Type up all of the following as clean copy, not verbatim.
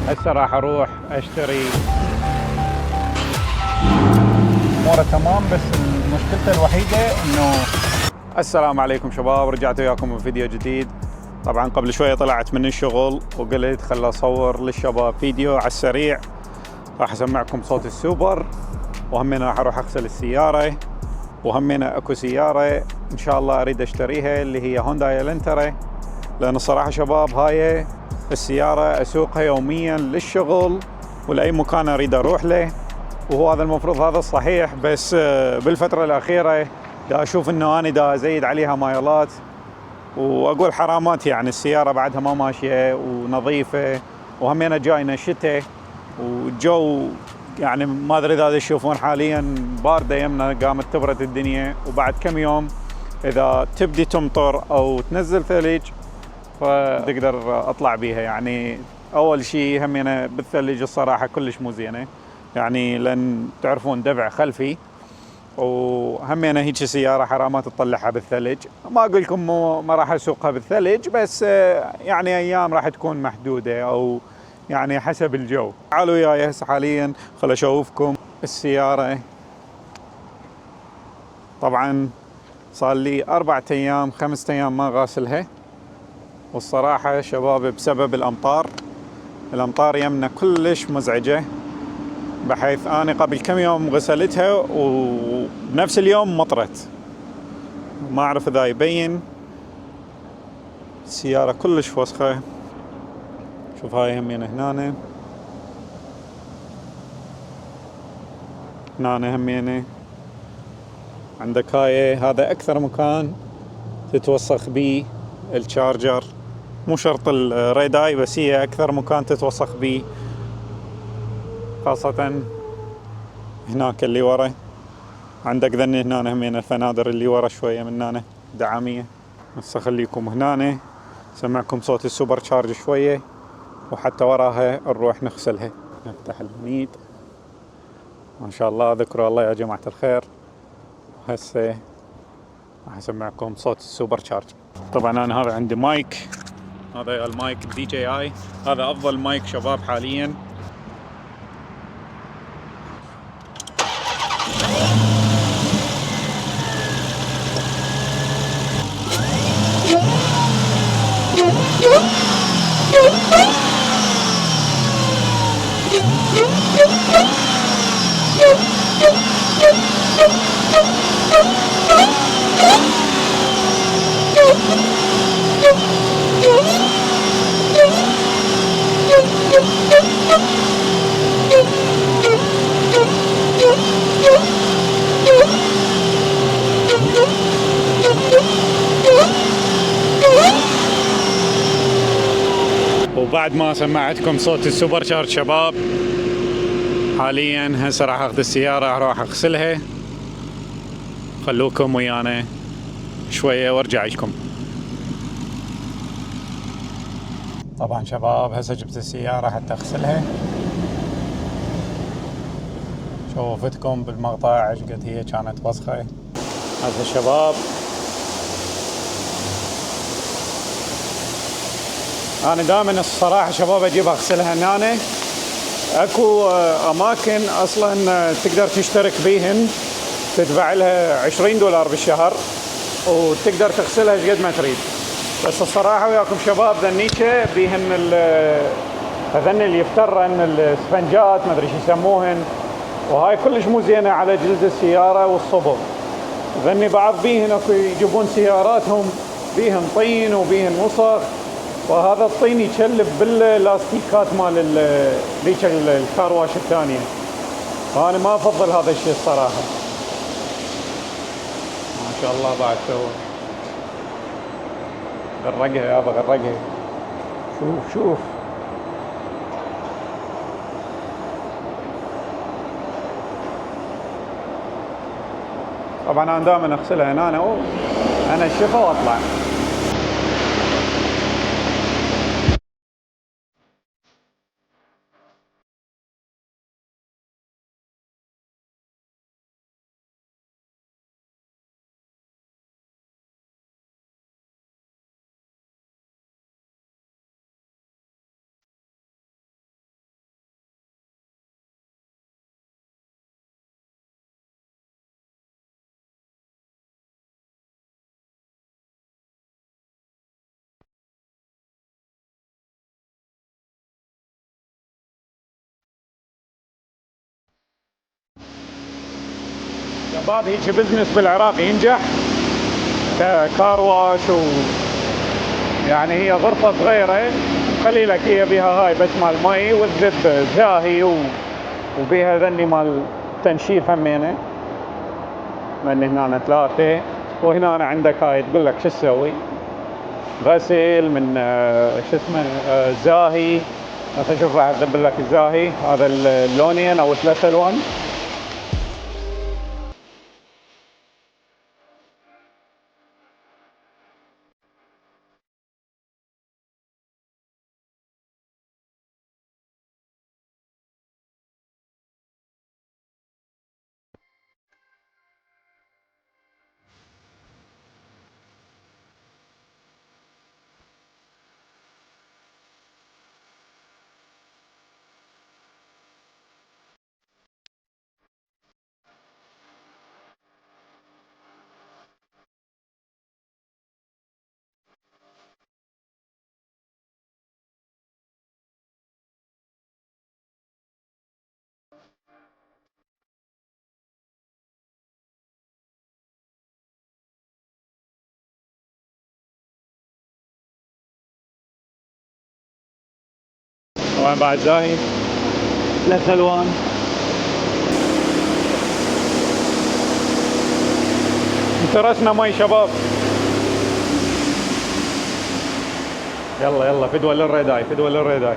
هسه راح اروح اشتري. اموره تمام، بس مشكلته الوحيده انه. السلام عليكم شباب، رجعت وياكم بفيديو جديد. طبعا قبل شويه طلعت من الشغل وقلت خل اصور للشباب فيديو على السريع. راح اسمعكم صوت السوبر، وهمين راح اروح اغسل السياره، وهمين اكو سياره ان شاء الله اريد اشتريها اللي هي هونداي الانترا. لان الصراحه شباب هاي السياره اسوقها يوميا للشغل ولاي مكان اريد اروح له، وهو هذا المفروض هذا الصحيح. بس بالفتره الاخيره دا اشوف انه انا دا ازيد عليها مايلات، واقول حرامات. يعني السياره بعدها ما ماشيه ونظيفه، وهمين جاينا شتاء والجو يعني ما ادري اذا تشوفون حاليا بارده يمنا، قامت تبرد الدنيا، وبعد كم يوم اذا تبدي تمطر او تنزل ثلج فتقدر اطلع بيها. يعني اول شيء همينه بالثلج الصراحه كلش مو زينه، يعني لان تعرفون دفع خلفي، وهمينه هيك سياره حرامات تطلعها بالثلج. ما اقول لكم ما راح اسوقها بالثلج، بس يعني ايام راح تكون محدوده، او يعني حسب الجو. تعالوا وياي هسه حاليا خل اشوفكم السياره. طبعا صار لي 4 ايام 5 ايام ما غاسلها، والصراحه شباب بسبب الامطار يمنا كلش مزعجه، بحيث انا قبل كم يوم غسلتها وبنفس اليوم مطرت. ما اعرف اذا يبين، السياره كلش وسخه. شوف هاي همين هنا همينه عندك. هذا اكثر مكان تتوسخ بيه الشارجر، مو شرط الريداي، بس هي اكثر مكان تتوسخ بيه، خاصة هناك اللي ورا. عندك ذني هنا همين الفنادر اللي ورا شوية من هنا دعامية. بس خليكم هنا سمعكم صوت السوبر تشارج شوية، وحتى وراها نروح نغسلها. نفتح الميد، ما شاء الله ذكروا الله يا جماعة الخير. هسه راح اسمعكم صوت السوبر تشارج. طبعا انا هذا عندي مايك، هذا المايك دي جي اي، هذا افضل مايك شباب حاليا. وبعد ما سمعتكم صوت السوبر شارج شباب، حاليا هسه راح اخذ السيارة اروح اغسلها. خلوكم ويانا شوية وارجع لكم. طبعا شباب هسه جبت السيارة حتى اغسلها. شوفتكم بالمقطع ايش قد هي كانت وسخة. هذا الشباب انا دائما الصراحة شباب اجيب اغسلها هنا. اكو اماكن اصلا تقدر تشترك بيهن، تدفع لها $20 بالشهر وتقدر تغسلها ايش قد ما تريد. بس الصراحه وياكم شباب ذنيكه بيهن هذن اللي يفترن السفنجات ما ادري ايش يسموهن، وهاي كلش مو زينه على جلد السياره والصبغ. ذني بعض بيهن اكو يجيبون سياراتهم بيهن طين وبيهن وسخ، وهذا الطين يشلب باللاستيكات مال ذيك الكارواش الثانيه. فانا ما افضل هذا الشيء الصراحه. ما شاء الله بعد سوى غرقها يابا غرقها. شوف طبعا انا دائما اغسلها هنا انا الشفا واطلع. شباب هيك بزنس بالعراق ينجح ككار واش يعني هي غرفة صغيرة خلي لك هي بيها هاي بس مال مي والذب زاهي وبيها ذني مال تنشيف همينه من هنا 3 وهنا عندك هاي تقول لك شو تسوي غسل من شو اسمه زاهي. هسه شوف راح اذبل لك الزاهي هذا اللونين او 3 الوان. طبعا بعد زاهي 3 الوان. انترسنا مي شباب. يلا فدوى للريداي فدوى للريداي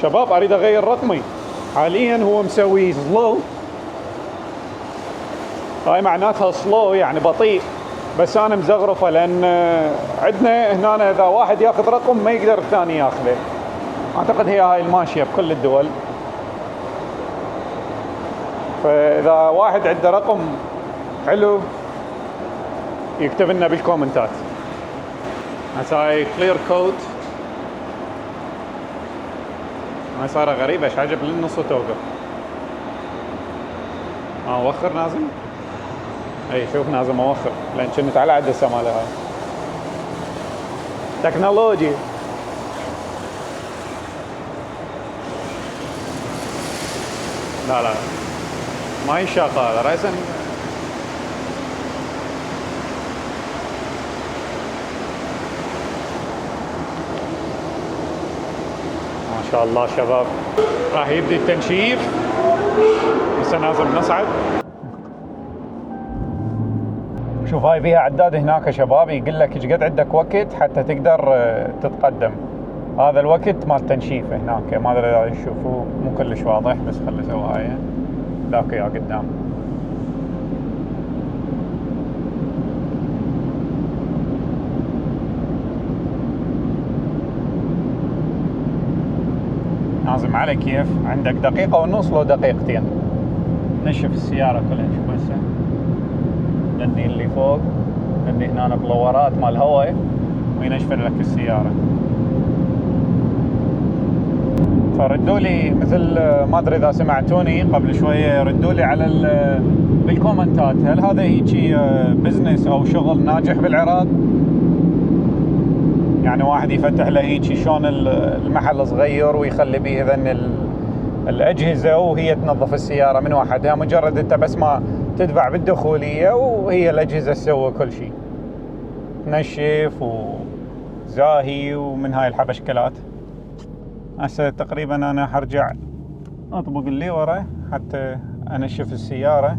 شباب. اريد اغير رقمي حاليا هو مسوي سلو. هاي معناتها سلو يعني بطيء بس انا مزغرفه لان عندنا هنا اذا واحد ياخذ رقم ما يقدر الثاني ياخذه. اعتقد هي هاي الماشيه بكل الدول. فاذا واحد عنده رقم حلو يكتب لنا بالكومنتات. هسه هاي كلير كود هاي صايره غريبه ايش عجب للنص وتوقف. اوخر نازل. اي شوف نازل موخر لان كنت على عدسه مالها هاي تكنولوجي. لا ما يشاق هذا رئيسا. ما شاء الله شباب راح يبدي التنشيف. هسه نازل نصعد. شوف هاي فيها عداد هناك شباب يقول لك ايش قد عندك وقت حتى تقدر تتقدم. هذا الوقت مال تنشيف هناك ما ادري اذا تشوفوه مو كلش واضح بس خلي اسوي هاي ذاك يا قدام. نازم على كيف عندك 1.5 دقيقة لو 2 دقيقة نشف السيارة كلها. شوف هسه لاني اللي فوق لاني هنا بلورات مال هواء وينشف لك السيارة. فردوا لي مثل ما ادري اذا سمعتوني قبل شويه ردوا لي على بالكومنتات هل هذا هيجي بزنس او شغل ناجح بالعراق؟ يعني واحد يفتح له هيجي شلون المحل صغير ويخلي بيه اذن الاجهزه وهي تنظف السياره من وحدها مجرد انت بس ما تدفع بالدخوليه وهي الاجهزه تسوي كل شيء تنشف وزاهي ومن هاي الحبشكلات. هسه تقريبا انا حرجع اطبق اللي ورا حتى انشف السياره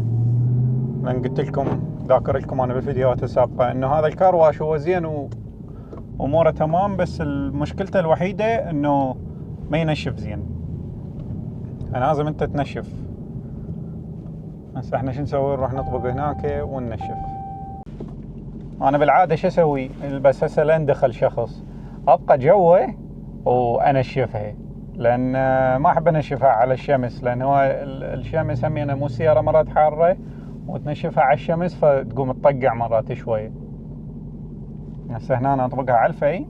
لان قلت لكم ذاكر لكم انا بالفيديوهات السابقه انه هذا الكار واش هو زين واموره تمام بس مشكلته الوحيده انه ما ينشف زين. لازم انت تنشف. هسه احنا شو نسوي نروح نطبق هناك وننشف. انا بالعاده شو اسوي بس هسه لين دخل شخص ابقى جوه وانشفها لان ما احب انشفها على الشمس لان هو الشمس همينه مو السياره مرات حاره وتنشفها على الشمس فتقوم تطقع مرات شويه. هسه هنا انا اطبقها على الفي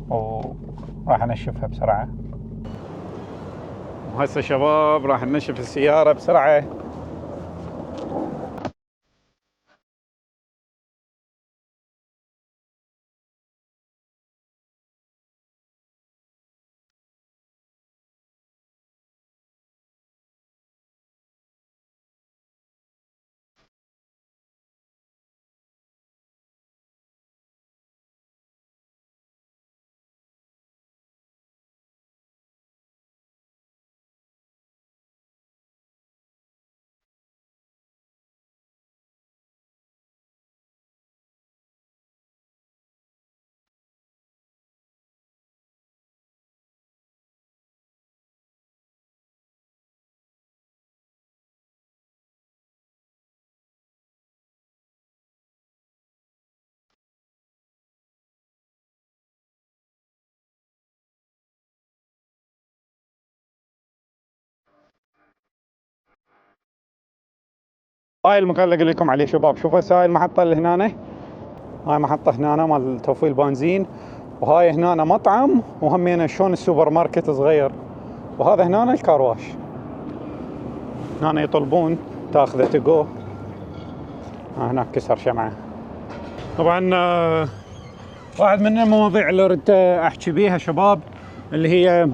وراح انشفها بسرعه. وهسه شباب راح ننشف السياره بسرعه هاي المكان اللي اقول لكم عليه شباب. شوفوا هسه هاي المحطة اللي هنا، هاي محطة هنا مال توفيل بنزين، وهاي هنا مطعم، وهمينا شلون السوبر ماركت صغير، وهذا هنا الكارواش. هنا يطلبون تاخذه تقو. هناك كسر شمعة. طبعا واحد من المواضيع اللي ردت احكي بيها شباب اللي هي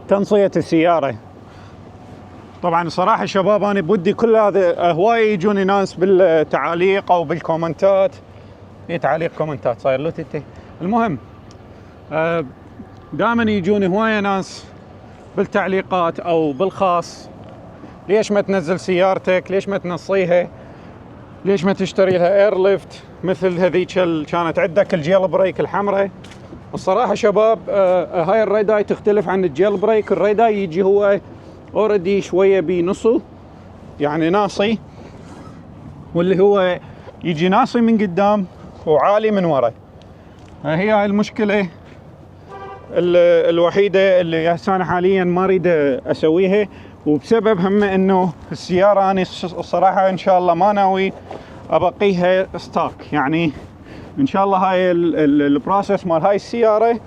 تنصية السيارة. طبعا صراحة شباب انا بودي كل هذا هواي يجوني ناس بالتعاليق او بالكومنتات، هي تعاليق كومنتات صاير له تتي. المهم دائما يجوني هواية ناس بالتعليقات او بالخاص، ليش ما تنزل سيارتك، ليش ما تنصيها، ليش ما تشتري لها اير ليفت مثل هذيك كانت عندك الجيل بريك الحمراء. الصراحة شباب هاي الريداي تختلف عن الجيل بريك. الريداي يجي هو اوريدي شوية بنصه يعني ناصي، واللي هو يجي ناصي من قدام وعالي من ورا. هي هاي المشكلة الوحيدة اللي هسه انا حاليا ما اريد اسويها، وبسبب هم انه السيارة انا الصراحة ان شاء الله ما ناوي ابقيها ستاك. يعني ان شاء الله هاي البروسيس مال هاي السيارة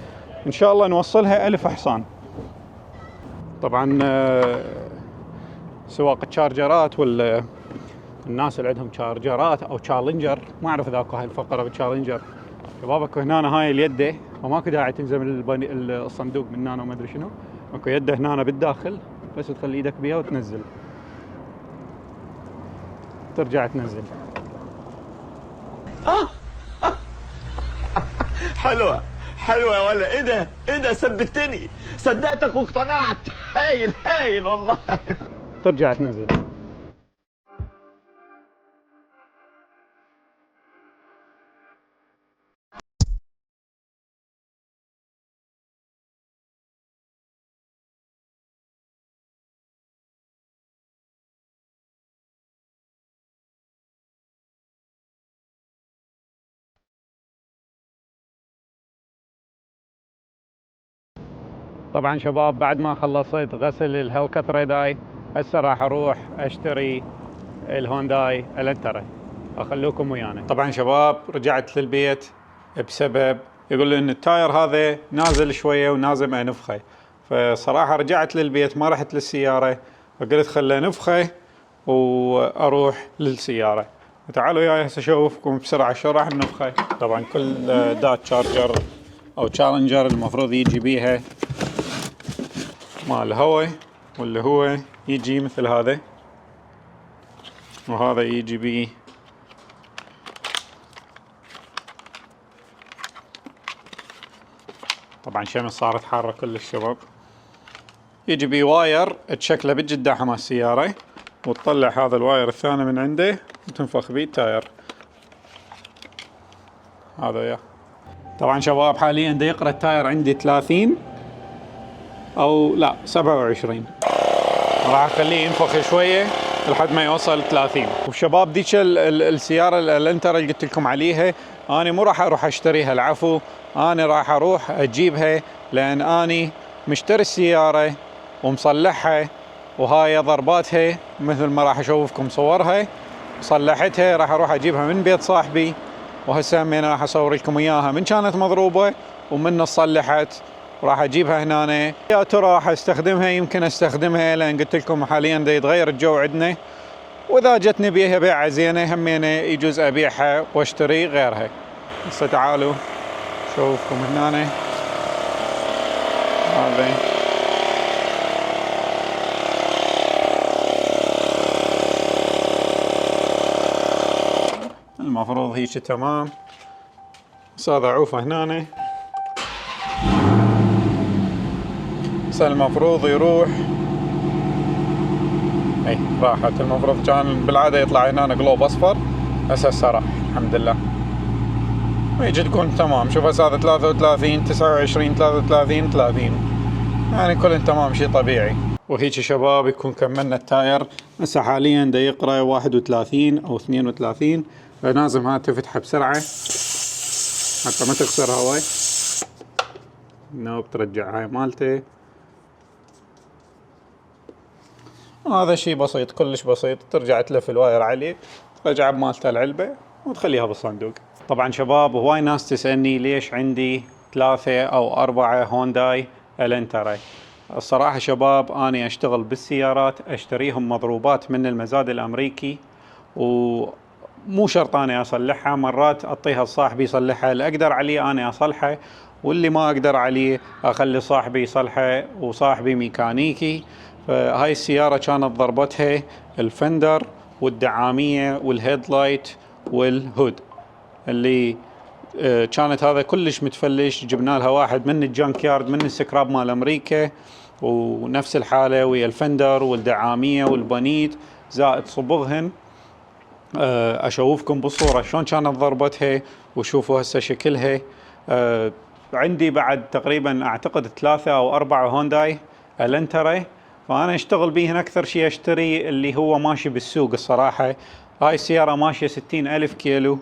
ان شاء الله نوصلها 1000 حصان. طبعا سواق الشارجرات ولا الناس اللي عندهم شارجرات او تشالنجر، ما اعرف اذا اكو هاي الفقرة بالتشالنجر شباب. اكو هنا هاي اليده، وماكو داعي تنزل الصندوق من هنا وما ادري شنو. اكو يده هنا بالداخل، بس تخلي ايدك بيها وتنزل، ترجع تنزل. حلوة حلوة يا ولا. ايه ده ثبتني، صدقتك واقتنعت. هايل هايل والله. ترجع تنزل. طبعا شباب بعد ما خلصت غسل الهيلكت ريداي، هسه راح اروح اشتري الهونداي الانترا. اخلوكم ويانا. طبعا شباب رجعت للبيت بسبب يقول لي ان التاير هذا نازل شويه ونازم انفخه، فصراحه رجعت للبيت ما رحت للسياره، فقلت خله نفخه واروح للسياره. تعالوا وياي هسه اشوفكم بسرعه شو راح نفخه. طبعا كل دات شارجر او تشالنجر المفروض يجي بيها مال الهواء، واللي هو يجي مثل هذا، وهذا يجي بيه طبعا شمس صارت حارة كل الشباب. يجي بيه واير تشكله بالجداحة مال السيارة، وتطلع هذا الواير الثاني من عنده وتنفخ بيه التاير. هذا وياه. طبعا شباب حاليا دا يقرأ التاير عندي 30 او لا 27، راح اخليه ينفخ شويه لحد ما يوصل 30. وشباب ديك السياره الانترا اللي قلت لكم عليها انا مو راح اروح اشتريها، العفو، انا راح اروح اجيبها، لان اني مشتري السياره ومصلحها، وهاي ضرباتها مثل ما راح اشوفكم صورها صلحتها. راح اروح اجيبها من بيت صاحبي، وهسه همين راح اصور لكم اياها من كانت مضروبه ومن صلحت، وراح اجيبها هنا. يا ترى راح استخدمها؟ يمكن استخدمها، لان قلت لكم حاليا دا يتغير الجو عندنا، واذا جتني بيها بيعه زينه همينه يجوز ابيعها واشتري غيرها. هسه تعالوا شوفكم هنا. هذا المفروض هيك تمام. هذا عوفه هنا، هسه المفروض يروح. اي راحت. المفروض كان بالعاده يطلع هنا قلوب اصفر، هسه راح الحمد لله، ويجي تكون تمام. شوف هسه هذا 33 29 33 30، يعني كل تمام شيء طبيعي. وهيك شباب يكون كملنا التاير. هسه حاليا دا يقرا 31 او 32، فلازم هاي تفتحه بسرعه حتى ما تخسر هواي. نوب ترجع هاي مالته. هذا شيء بسيط، كلش بسيط. ترجع تلف الواير عليه، ترجع بمالته العلبة وتخليها بالصندوق. طبعا شباب، هواي ناس تسألني ليش عندي 3 أو 4 هونداي الانترا. الصراحة شباب، أنا أشتغل بالسيارات، أشتريهم مضروبات من المزاد الأمريكي، ومو شرط أنا أصلحها. مرات أعطيها لصاحبي يصلحها، اللي أقدر عليه أنا أصلحه، واللي ما أقدر عليه أخلي صاحبي يصلحه، وصاحبي ميكانيكي. فهاي السيارة كانت ضربتها الفندر والدعامية والهيدلايت والهود، اللي كانت هذا كلش متفلش. جبنا لها واحد من الجانك يارد من السكراب مال أمريكا، ونفس الحالة ويا الفندر والدعامية والبنيت زائد صبغهن. أشوفكم بالصورة شلون كانت ضربتها، وشوفوا هسه شكلها. عندي بعد تقريبا أعتقد 3 أو 4 هونداي الانترا، فأنا أشتغل بيهن أكثر شيء. أشتري اللي هو ماشي بالسوق. الصراحة هاي السيارة ماشية 60,000 كيلو،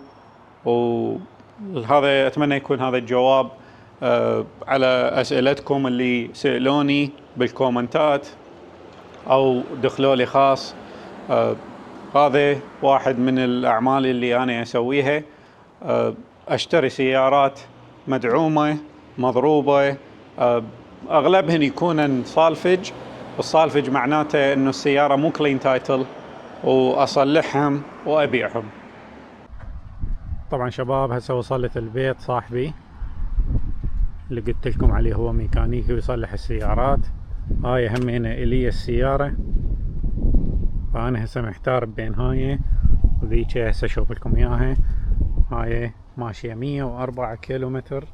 وهذا أتمنى يكون هذا الجواب على أسئلتكم اللي سألوني بالكومنتات أو دخلوا لي خاص. هذا واحد من الأعمال اللي أنا أسويها. أشتري سيارات مدعومة مضروبة، أغلبهن يكونن صالفج. الصالفج معناته إنه السيارة مو كلين تايتل، وأصلحهم وأبيعهم. طبعا شباب، هسه وصلت البيت صاحبي اللي قلت لكم عليه، هو ميكانيكي ويصلح السيارات. هاي همينة إلي السيارة، فأنا هسه محتار بين هاي وذيك. هسه أشوف لكم إياها. هاي ماشية 104 كيلومتر،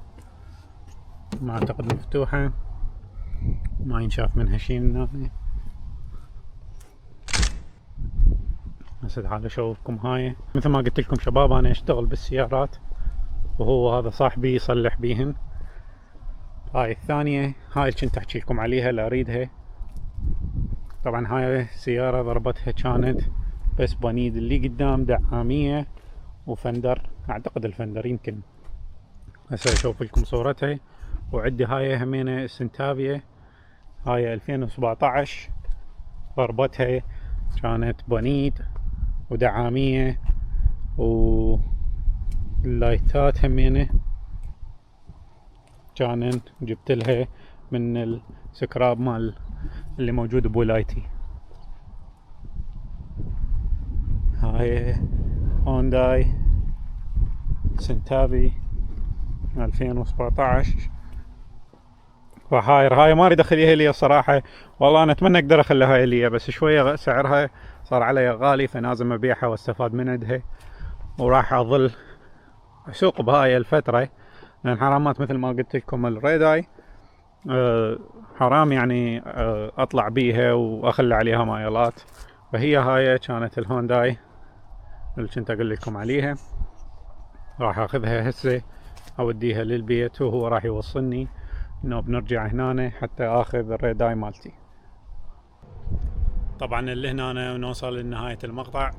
ما أعتقد مفتوحة، ما ينشاف منها شيء من هاي. هسه تعالوا أشوفكم. هاي مثل ما قلت لكم شباب، أنا أشتغل بالسيارات، وهو هذا صاحبي يصلح بيهن. هاي الثانية، هاي اللي كنت أحكي لكم عليها اللي أريدها. طبعا هاي السيارة ضربتها كانت بس بنيد اللي قدام دعامية وفندر. أعتقد الفندر يمكن. هسه أشوف لكم صورتها. وعندي هاي همينة السنتافية، هاي 2017 ضربتها كانت بنيد ودعامية، واللايتات همينة كانن جبت لها من السكراب مال اللي موجود بولايتي. هاي هونداي سنتافي 2017. فهاي ما اريد اخليها لي الصراحة. والله انا اتمنى اقدر اخليها لي، بس شوية سعرها صار علي غالي، فلازم ابيعها واستفاد من عندها. وراح اظل اسوق بهاي الفترة، لان حرامات مثل ما قلت لكم الريداي حرام يعني اطلع بيها واخلي عليها مايلات. فهي هاي كانت الهونداي اللي كنت اقول لكم عليها. راح اخذها هسه اوديها للبيت، وهو راح يوصلني انه بنرجع هنا حتى اخذ الريداي مالتي. طبعا اللي هنا نوصل لنهاية المقطع.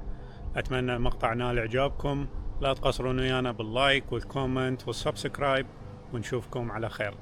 اتمنى المقطع نال اعجابكم. لا تقصرون ويانا باللايك والكومنت والسبسكرايب، ونشوفكم على خير.